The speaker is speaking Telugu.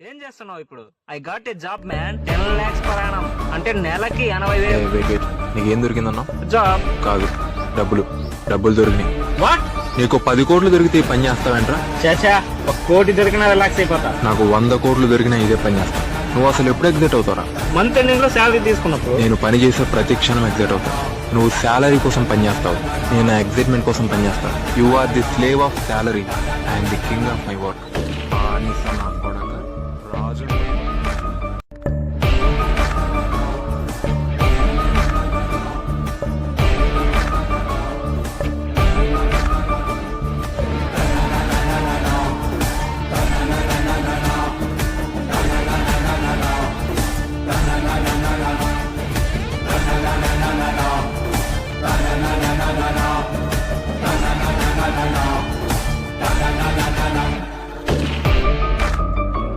ఏం చేస్తున్నావు ఇప్పుడు? I got a job man. 10 lakhs per annum. అంటే నెలకి 80,000. వెయిట్ నీకేం దొరికిందన్నా? జాబ్. కాదు, డబ్బులు దొరికినాయి. వాట్? నీకు 10 కోట్లు దొరికితే ఈ పని చేస్తావేంట్రా? చాచా, 1 కోటి దొరికిన రిలాక్స్ అయిపోతా. నాకు 100 కోట్లు దొరికినా ఇదే పని చేస్తా. నువ్వు అసలు ఎప్పుడు ఎగ్జిట్ అవుతారా? మంత్ ఎండింగ్ లో శాలరీ తీసుకున్నప్పుడు. నేను పని చేసే ప్రతి క్షణం ఎగ్జిట్ అవుతా. నువ్వు శాలరీ కోసం పని చేస్తావు, నేను ఎగ్జైట్మెంట్ కోసం పని చేస్తాను. You are the slave of salary, I'm the king of my work.